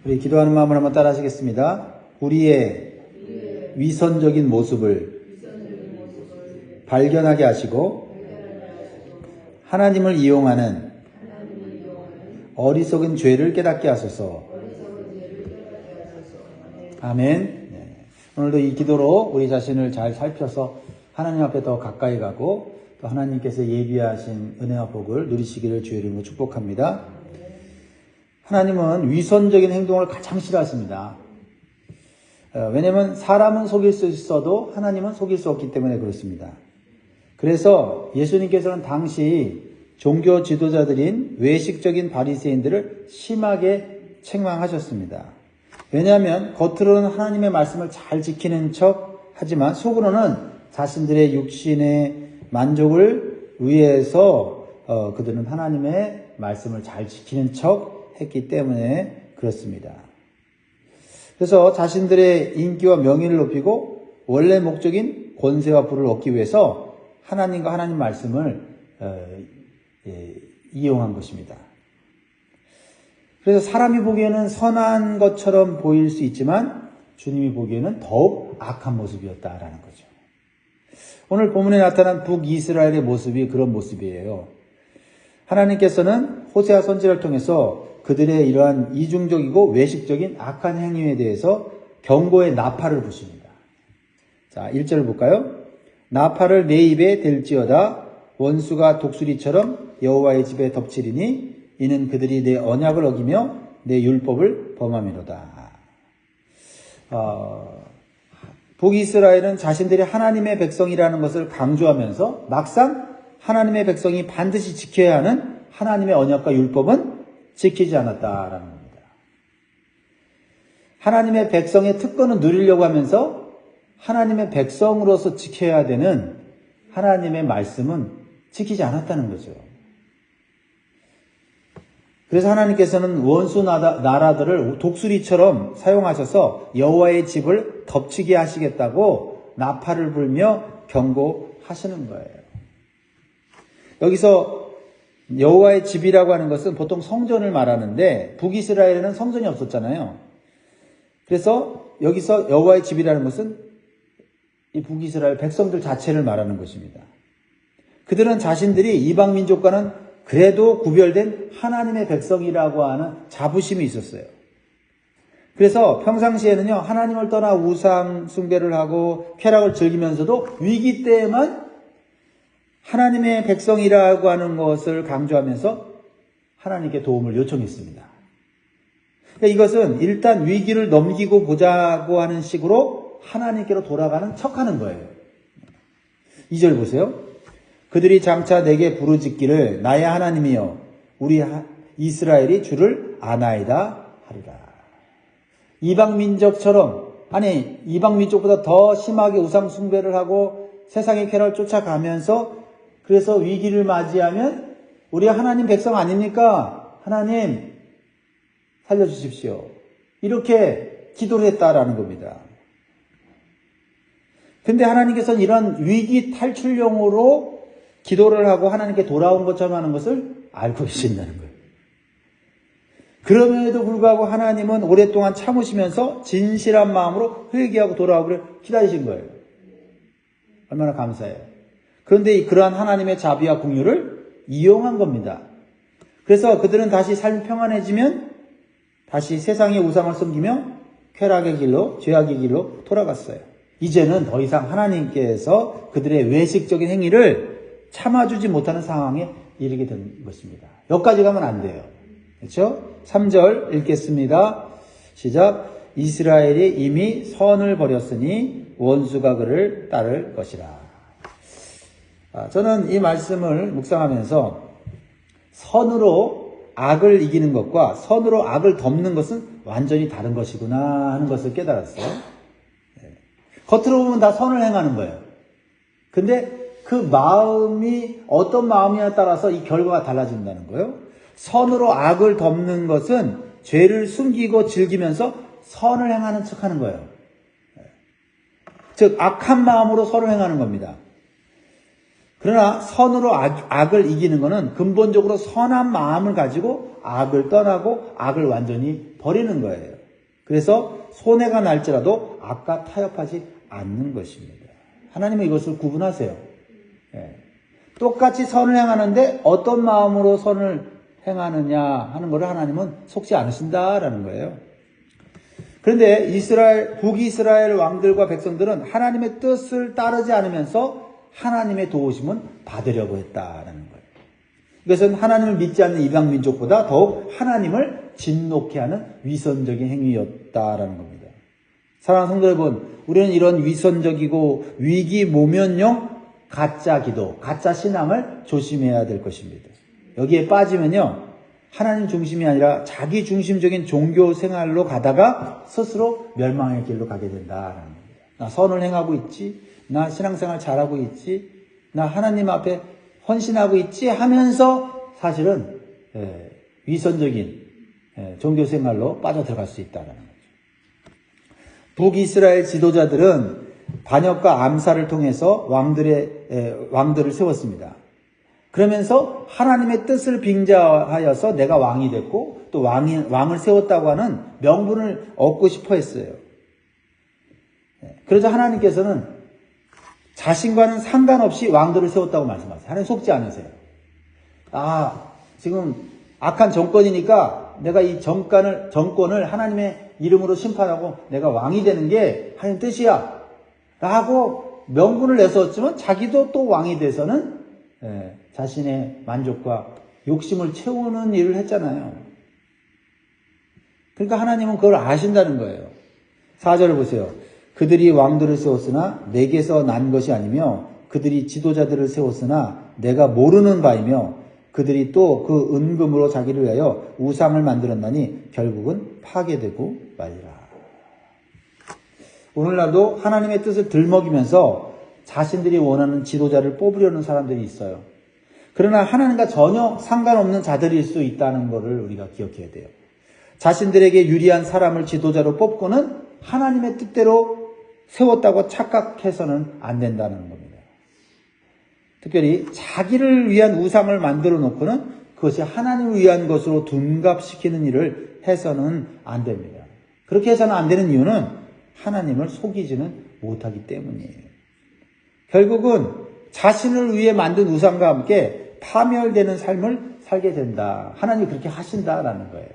우리 기도하는 마음을 한번 따라 하시겠습니다. 우리의 위선적인 모습을 발견하게 하시고 하나님을 이용하는 어리석은 죄를 깨닫게 하소서. 아멘. 네. 오늘도 이 기도로 우리 자신을 잘 살펴서 하나님 앞에 더 가까이 가고 또 하나님께서 예비하신 은혜와 복을 누리시기를 주의 이름으로 축복합니다. 하나님은 위선적인 행동을 가장 싫어하십니다. 왜냐하면 사람은 속일 수 있어도 하나님은 속일 수 없기 때문에 그렇습니다. 그래서 예수님께서는 당시 종교 지도자들인 외식적인 바리새인들을 심하게 책망하셨습니다. 왜냐하면 겉으로는 하나님의 말씀을 잘 지키는 척 하지만 속으로는 자신들의 육신의 만족을 위해서 그들은 하나님의 말씀을 잘 지키는 척 했기 때문에 그렇습니다. 그래서 자신들의 인기와 명예를 높이고 원래 목적인 권세와 부를 얻기 위해서 하나님과 하나님 말씀을 이용한 것입니다. 그래서 사람이 보기에는 선한 것처럼 보일 수 있지만 주님이 보기에는 더욱 악한 모습이었다라는 거죠. 오늘 본문에 나타난 북이스라엘의 모습이 그런 모습이에요. 하나님께서는 호세아 선지자를 통해서 그들의 이러한 이중적이고 외식적인 악한 행위에 대해서 경고의 나팔을 부십니다. 자, 1절을 볼까요? 나팔을 내 입에 댈지어다 원수가 독수리처럼 여호와의 집에 덮치리니 이는 그들이 내 언약을 어기며 내 율법을 범함이로다. 북이스라엘은 자신들이 하나님의 백성이라는 것을 강조하면서 막상 하나님의 백성이 반드시 지켜야 하는 하나님의 언약과 율법은 지키지 않았다라는 겁니다. 하나님의 백성의 특권을 누리려고 하면서 하나님의 백성으로서 지켜야 되는 하나님의 말씀은 지키지 않았다는 거죠. 그래서 하나님께서는 원수 나라들을 독수리처럼 사용하셔서 여호와의 집을 덮치게 하시겠다고 나팔을 불며 경고하시는 거예요. 여기서 여호와의 집이라고 하는 것은 보통 성전을 말하는데 북이스라엘에는 성전이 없었잖아요. 그래서 여기서 여호와의 집이라는 것은 이 북이스라엘 백성들 자체를 말하는 것입니다. 그들은 자신들이 이방 민족과는 그래도 구별된 하나님의 백성이라고 하는 자부심이 있었어요. 그래서 평상시에는요, 하나님을 떠나 우상 숭배를 하고 쾌락을 즐기면서도 위기 때에만 하나님의 백성이라고 하는 것을 강조하면서 하나님께 도움을 요청했습니다. 그러니까 이것은 일단 위기를 넘기고 보자고 하는 식으로 하나님께로 돌아가는 척하는 거예요. 2절 보세요. 그들이 장차 내게 부르짖기를 나의 하나님이여 우리 이스라엘이 주를 아나이다 하리라. 이방 민족처럼 이방 민족보다 더 심하게 우상 숭배를 하고 세상의 쾌락을 쫓아가면서 그래서 위기를 맞이하면 우리 하나님 백성 아닙니까? 하나님 살려주십시오. 이렇게 기도를 했다라는 겁니다. 근데 하나님께서는 이런 위기 탈출용으로 기도를 하고 하나님께 돌아온 것처럼 하는 것을 알고 계신다는 거예요. 그럼에도 불구하고 하나님은 오랫동안 참으시면서 진실한 마음으로 회개하고 돌아오기를 기다리신 거예요. 얼마나 감사해요. 그런데 그러한 하나님의 자비와 긍휼을 이용한 겁니다. 그래서 그들은 다시 삶이 평안해지면 다시 세상의 우상을 섬기며 쾌락의 길로 죄악의 길로 돌아갔어요. 이제는 더 이상 하나님께서 그들의 외식적인 행위를 참아주지 못하는 상황에 이르게 된 것입니다. 여기까지 가면 안 돼요. 그렇죠? 3절 읽겠습니다. 시작. 이스라엘이 이미 선을 버렸으니 원수가 그를 따를 것이라. 저는 이 말씀을 묵상하면서 선으로 악을 이기는 것과 선으로 악을 덮는 것은 완전히 다른 것이구나 하는 것을 깨달았어요. 겉으로 보면 다 선을 행하는 거예요. 근데 그 마음이 어떤 마음이냐에 따라서 이 결과가 달라진다는 거예요. 선으로 악을 덮는 것은 죄를 숨기고 즐기면서 선을 행하는 척하는 거예요. 즉 악한 마음으로 선을 행하는 겁니다. 그러나 선으로 악을 이기는 것은 근본적으로 선한 마음을 가지고 악을 떠나고 악을 완전히 버리는 거예요. 그래서 손해가 날지라도 악과 타협하지 않는 것입니다. 하나님은 이것을 구분하세요. 예. 똑같이 선을 행하는데 어떤 마음으로 선을 행하느냐 하는 것을 하나님은 속지 않으신다라는 거예요. 그런데 북이스라엘 왕들과 백성들은 하나님의 뜻을 따르지 않으면서 하나님의 도우심은 받으려고 했다라는 거예요. 이것은 하나님을 믿지 않는 이방 민족보다 더욱 하나님을 진노케 하는 위선적인 행위였다라는 겁니다. 사랑하는 성도 여러분, 우리는 이런 위선적이고 위기 모면용 가짜 기도, 가짜 신앙을 조심해야 될 것입니다. 여기에 빠지면요, 하나님 중심이 아니라 자기 중심적인 종교 생활로 가다가 스스로 멸망의 길로 가게 된다라는 겁니다. 나 선을 행하고 있지, 나 신앙생활 잘하고 있지, 나 하나님 앞에 헌신하고 있지 하면서 사실은 위선적인 종교생활로 빠져들어갈 수 있다는 거죠. 북이스라엘 지도자들은 반역과 암살을 통해서 왕들을 세웠습니다. 그러면서 하나님의 뜻을 빙자하여서 내가 왕이 됐고 또 왕을 세웠다고 하는 명분을 얻고 싶어 했어요. 그래서 하나님께서는 자신과는 상관없이 왕들을 세웠다고 말씀하세요. 하나님 속지 않으세요. 지금 악한 정권이니까 내가 이 정권을 하나님의 이름으로 심판하고 내가 왕이 되는 게 하나님 뜻이야 라고 명분을 내세웠지만 자기도 또 왕이 돼서는 자신의 만족과 욕심을 채우는 일을 했잖아요. 그러니까 하나님은 그걸 아신다는 거예요. 4절을 보세요. 그들이 왕들을 세웠으나 내게서 난 것이 아니며 그들이 지도자들을 세웠으나 내가 모르는 바이며 그들이 또 그 은금으로 자기를 위하여 우상을 만들었나니 결국은 파괴되고 말리라. 오늘날도 하나님의 뜻을 들먹이면서 자신들이 원하는 지도자를 뽑으려는 사람들이 있어요. 그러나 하나님과 전혀 상관없는 자들일 수 있다는 것을 우리가 기억해야 돼요. 자신들에게 유리한 사람을 지도자로 뽑고는 하나님의 뜻대로 세웠다고 착각해서는 안 된다는 겁니다. 특별히 자기를 위한 우상을 만들어 놓고는 그것이 하나님을 위한 것으로 둔갑시키는 일을 해서는 안 됩니다. 그렇게 해서는 안 되는 이유는 하나님을 속이지는 못하기 때문이에요. 결국은 자신을 위해 만든 우상과 함께 파멸되는 삶을 살게 된다. 하나님이 그렇게 하신다라는 거예요.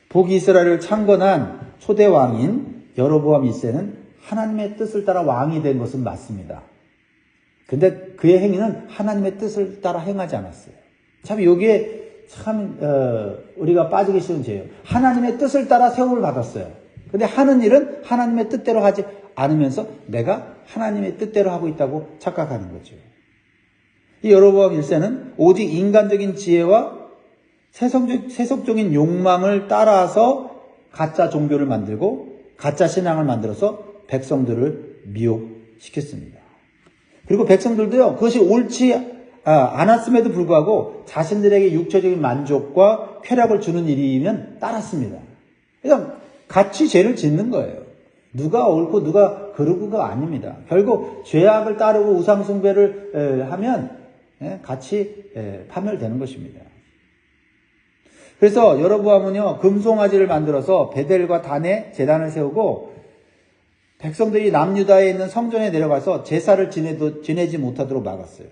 북이스라엘을 창건한 초대 왕인 여로보암 1세는 하나님의 뜻을 따라 왕이 된 것은 맞습니다. 근데 그의 행위는 하나님의 뜻을 따라 행하지 않았어요. 참 여기에 참 우리가 빠지기 쉬운 죄예요. 하나님의 뜻을 따라 세움을 받았어요. 근데 하는 일은 하나님의 뜻대로 하지 않으면서 내가 하나님의 뜻대로 하고 있다고 착각하는 거죠. 이 여로보암 1세는 오직 인간적인 지혜와 세속적인 욕망을 따라서 가짜 종교를 만들고 가짜 신앙을 만들어서 백성들을 미혹시켰습니다. 그리고 백성들도요, 그것이 옳지 않았음에도 불구하고 자신들에게 육체적인 만족과 쾌락을 주는 일이면 따랐습니다. 그러니까 같이 죄를 짓는 거예요. 누가 옳고 누가 그르고가 아닙니다. 결국 죄악을 따르고 우상숭배를 하면 같이 파멸되는 것입니다. 그래서 여로보암은요, 금송아지를 만들어서 베델과 단에 제단을 세우고 백성들이 남유다에 있는 성전에 내려가서 제사를 지내지 못하도록 막았어요.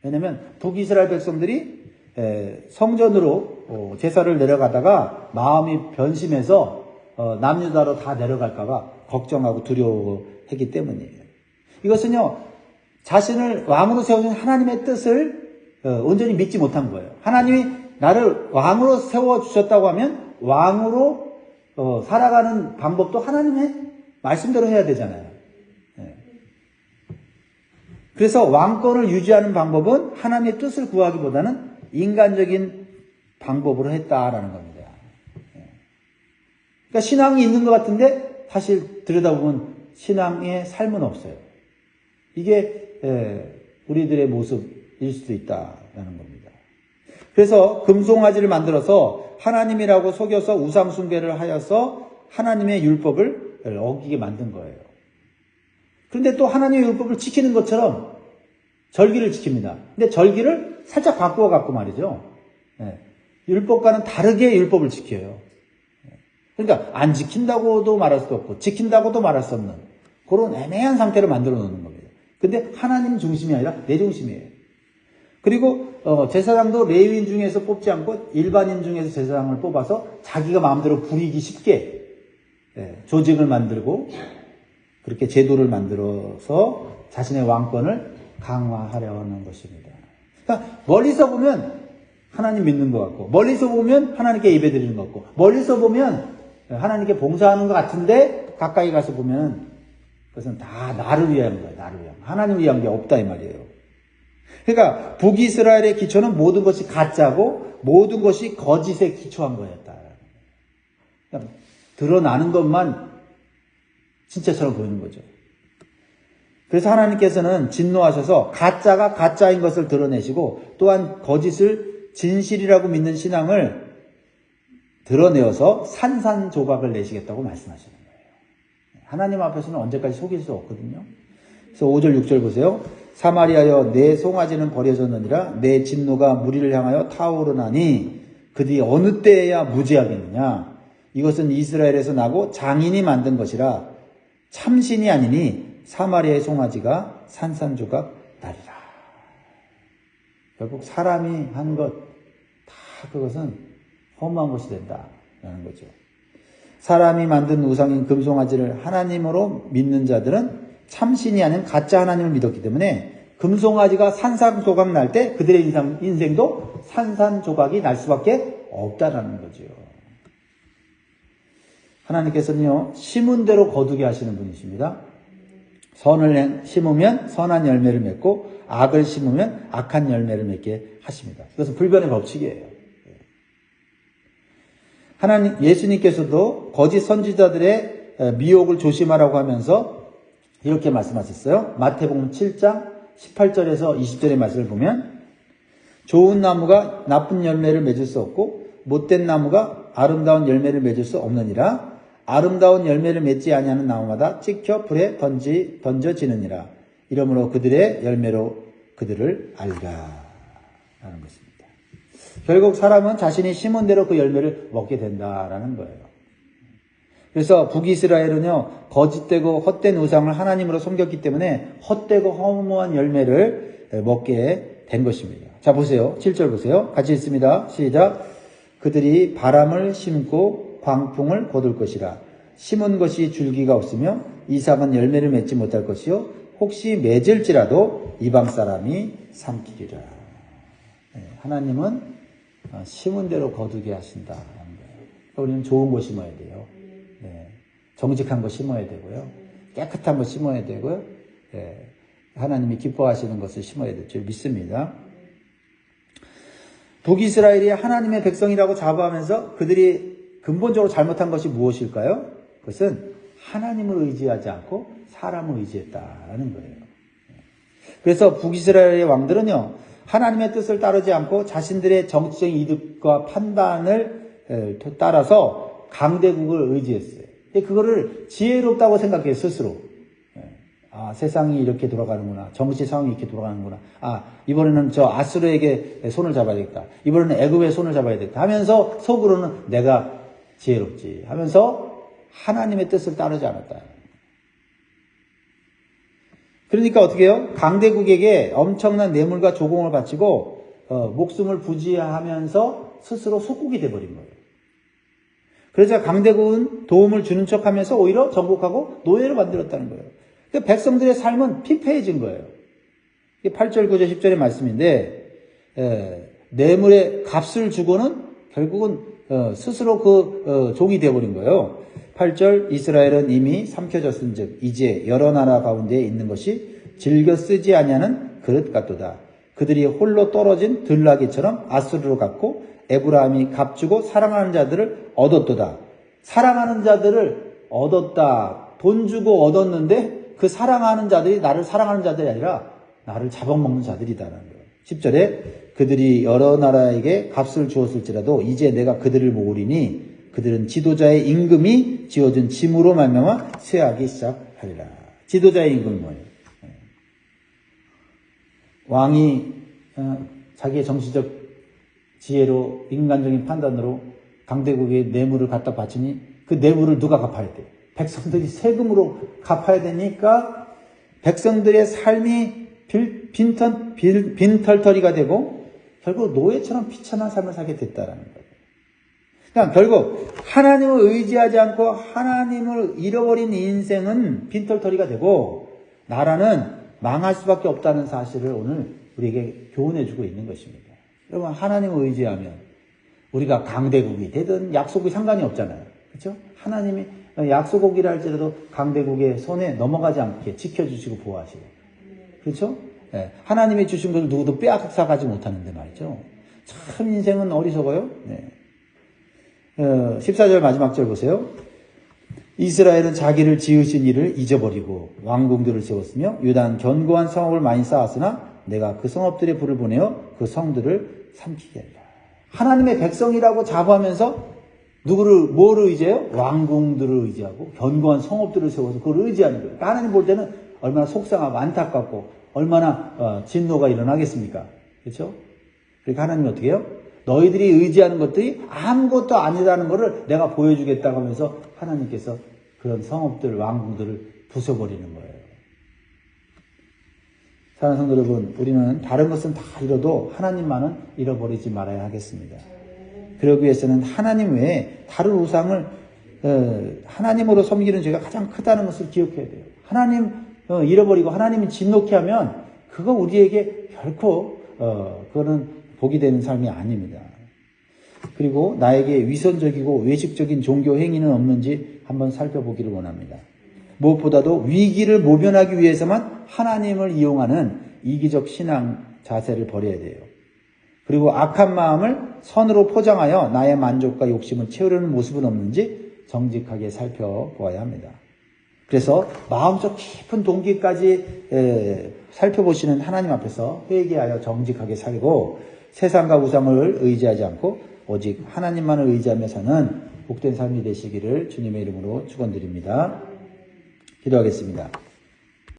왜냐하면 북이스라엘 백성들이 성전으로 제사를 내려가다가 마음이 변심해서 남유다로 다 내려갈까봐 걱정하고 두려워했기 때문이에요. 이것은요, 자신을 왕으로 세우신 하나님의 뜻을 온전히 믿지 못한 거예요. 하나님이 나를 왕으로 세워주셨다고 하면 왕으로 살아가는 방법도 하나님의 말씀대로 해야 되잖아요. 그래서 왕권을 유지하는 방법은 하나님의 뜻을 구하기보다는 인간적인 방법으로 했다라는 겁니다. 그러니까 신앙이 있는 것 같은데 사실 들여다보면 신앙의 삶은 없어요. 이게 우리들의 모습일 수도 있다라는 겁니다. 그래서 금송아지를 만들어서 하나님이라고 속여서 우상숭배를 하여서 하나님의 율법을 어기게 만든 거예요. 그런데 또 하나님의 율법을 지키는 것처럼 절기를 지킵니다. 근데 절기를 살짝 바꾸어 갖고 말이죠. 예. 율법과는 다르게 율법을 지켜요. 그러니까 안 지킨다고도 말할 수도 없고 지킨다고도 말할 수 없는 그런 애매한 상태를 만들어 놓는 겁니다. 근데 하나님 중심이 아니라 내 중심이에요. 그리고 제사장도 레위인 중에서 뽑지 않고 일반인 중에서 제사장을 뽑아서 자기가 마음대로 부리기 쉽게 조직을 만들고 그렇게 제도를 만들어서 자신의 왕권을 강화하려는 것입니다. 그러니까 멀리서 보면 하나님 믿는 것 같고 멀리서 보면 하나님께 예배드리는 것 같고 멀리서 보면 하나님께 봉사하는 것 같은데 가까이 가서 보면 그것은 다 나를 위한 거예요. 나를 위한. 하나님을 위한 게 없다 이 말이에요. 그러니까 북이스라엘의 기초는 모든 것이 가짜고 모든 것이 거짓에 기초한 거였다. 그러니까 드러나는 것만 진짜처럼 보이는 거죠. 그래서 하나님께서는 진노하셔서 가짜가 가짜인 것을 드러내시고 또한 거짓을 진실이라고 믿는 신앙을 드러내어서 산산조각을 내시겠다고 말씀하시는 거예요. 하나님 앞에서는 언제까지 속일 수 없거든요. 그래서 5절 6절 보세요. 사마리아여 내 송아지는 버려졌느니라 내 진노가 무리를 향하여 타오르나니 그들이 어느 때에야 무죄하겠느냐. 이것은 이스라엘에서 나고 장인이 만든 것이라 참신이 아니니 사마리아의 송아지가 산산조각 나리라. 결국 사람이 한 것 다 그것은 허무한 것이 된다라는 거죠. 사람이 만든 우상인 금송아지를 하나님으로 믿는 자들은 참신이 아닌 가짜 하나님을 믿었기 때문에 금송아지가 산산조각 날 때 그들의 인생도 산산조각이 날 수밖에 없다라는 거죠. 하나님께서는요, 심은 대로 거두게 하시는 분이십니다. 선을 심으면 선한 열매를 맺고 악을 심으면 악한 열매를 맺게 하십니다. 그것은 불변의 법칙이에요. 예수님께서도 거짓 선지자들의 미혹을 조심하라고 하면서 이렇게 말씀하셨어요. 마태복음 7장 18절에서 20절의 말씀을 보면 좋은 나무가 나쁜 열매를 맺을 수 없고 못된 나무가 아름다운 열매를 맺을 수 없느니라. 아름다운 열매를 맺지 아니하는 나무마다 찍혀 불에 던져지느니라. 이러므로 그들의 열매로 그들을 알리라 라는 것입니다. 결국 사람은 자신이 심은 대로 그 열매를 먹게 된다라는 거예요. 그래서 북이스라엘은요, 거짓되고 헛된 우상을 하나님으로 섬겼기 때문에 헛되고 허무한 열매를 먹게 된 것입니다. 자, 보세요. 7절 보세요. 같이 읽습니다. 시작. 그들이 바람을 심고 광풍을 거둘 것이라. 심은 것이 줄기가 없으며 이삭은 열매를 맺지 못할 것이요 혹시 맺을지라도 이방 사람이 삼키리라. 하나님은 심은 대로 거두게 하신다라는 거예요. 우리는 좋은 거 심어야 돼요. 정직한 거 심어야 되고요. 깨끗한 거 심어야 되고요. 하나님이 기뻐하시는 것을 심어야 될 줄 믿습니다. 북이스라엘이 하나님의 백성이라고 자부하면서 그들이 근본적으로 잘못한 것이 무엇일까요? 그것은 하나님을 의지하지 않고 사람을 의지했다는 거예요. 그래서 북이스라엘의 왕들은요, 하나님의 뜻을 따르지 않고 자신들의 정치적인 이득과 판단을 따라서 강대국을 의지했어요. 그거를 지혜롭다고 생각해요, 스스로. 세상이 이렇게 돌아가는구나. 정치 상황이 이렇게 돌아가는구나. 이번에는 저 아수르에게 손을 잡아야 되겠다. 이번에는 애굽의 손을 잡아야 되겠다. 하면서 속으로는 내가 지혜롭지 하면서 하나님의 뜻을 따르지 않았다. 그러니까 어떻게 해요? 강대국에게 엄청난 뇌물과 조공을 바치고 목숨을 부지하면서 스스로 속국이 돼버린 거예요. 그래서 강대국은 도움을 주는 척하면서 오히려 정복하고 노예를 만들었다는 거예요. 그러니까 백성들의 삶은 피폐해진 거예요. 이게 8절, 9절, 10절의 말씀인데 뇌물의 값을 주고는 결국은 스스로 그 종이 되어버린 거예요. 8절 이스라엘은 이미 삼켜졌은즉 이제 여러 나라 가운데 있는 것이 즐겨 쓰지 아니하는 그릇 같도다. 그들이 홀로 떨어진 들나귀처럼 아수르로 갔고 에브라임이 값주고 사랑하는 자들을 얻었도다. 사랑하는 자들을 얻었다. 돈 주고 얻었는데 그 사랑하는 자들이 나를 사랑하는 자들이 아니라 나를 잡아먹는 자들이다라는 거예요. 10절에 그들이 여러 나라에게 값을 주었을지라도 이제 내가 그들을 모으리니 그들은 지도자의 임금이 지어준 짐으로 말미암아 쇠하기 시작하리라. 지도자의 임금은 뭐예요? 왕이 자기의 정치적 지혜로 인간적인 판단으로 강대국에 뇌물을 갖다 바치니 그 뇌물을 누가 갚아야 돼? 백성들이 세금으로 갚아야 되니까 백성들의 삶이 빈털터리가 되고 결국 노예처럼 비참한 삶을 살게 됐다라는 거예요. 그러니까 결국 하나님을 의지하지 않고 하나님을 잃어버린 인생은 빈털터리가 되고 나라는 망할 수밖에 없다는 사실을 오늘 우리에게 교훈해 주고 있는 것입니다. 여러분, 하나님을 의지하면 우리가 강대국이 되든 약소국이 상관이 없잖아요. 그렇죠? 하나님이 약소국이라 할지라도 강대국의 손에 넘어가지 않게 지켜주시고 보호하시고. 그렇죠? 네. 하나님이 주신 것을 누구도 빼앗아가지 못하는데 말이죠. 참 인생은 어리석어요. 네. 14절 마지막 절 보세요. 이스라엘은 자기를 지으신 이를 잊어버리고 왕궁들을 세웠으며 유다는 견고한 성읍을 많이 쌓았으나 내가 그 성읍들의 불을 보내어 그 성들을 삼키게 하리라. 하나님의 백성이라고 자부하면서 뭐를 의지해요? 왕궁들을 의지하고 견고한 성읍들을 세워서 그걸 의지하는 거예요. 그러니까 하나님 볼 때는 얼마나 속상하고 안타깝고 얼마나 진노가 일어나겠습니까? 그렇죠? 그러니까 하나님이 어떻게 해요? 너희들이 의지하는 것들이 아무것도 아니라는 것을 내가 보여주겠다고 하면서 하나님께서 그런 성읍들, 왕궁들을 부숴버리는 거예요. 사랑하는 성도 여러분, 우리는 다른 것은 다 잃어도 하나님만은 잃어버리지 말아야 하겠습니다. 그러기 위해서는 하나님 외에 다른 우상을 하나님으로 섬기는 죄가 가장 크다는 것을 기억해야 돼요. 하나님 잃어버리고 하나님이 진노케 하면 그거 우리에게 결코 그거는 복이 되는 삶이 아닙니다. 그리고 나에게 위선적이고 외식적인 종교 행위는 없는지 한번 살펴보기를 원합니다. 무엇보다도 위기를 모면하기 위해서만 하나님을 이용하는 이기적 신앙 자세를 버려야 돼요. 그리고 악한 마음을 선으로 포장하여 나의 만족과 욕심을 채우려는 모습은 없는지 정직하게 살펴보아야 합니다. 그래서 마음속 깊은 동기까지 살펴보시는 하나님 앞에서 회개하여 정직하게 살고 세상과 우상을 의지하지 않고 오직 하나님만을 의지하며 사는 복된 삶이 되시기를 주님의 이름으로 축원드립니다. 기도하겠습니다.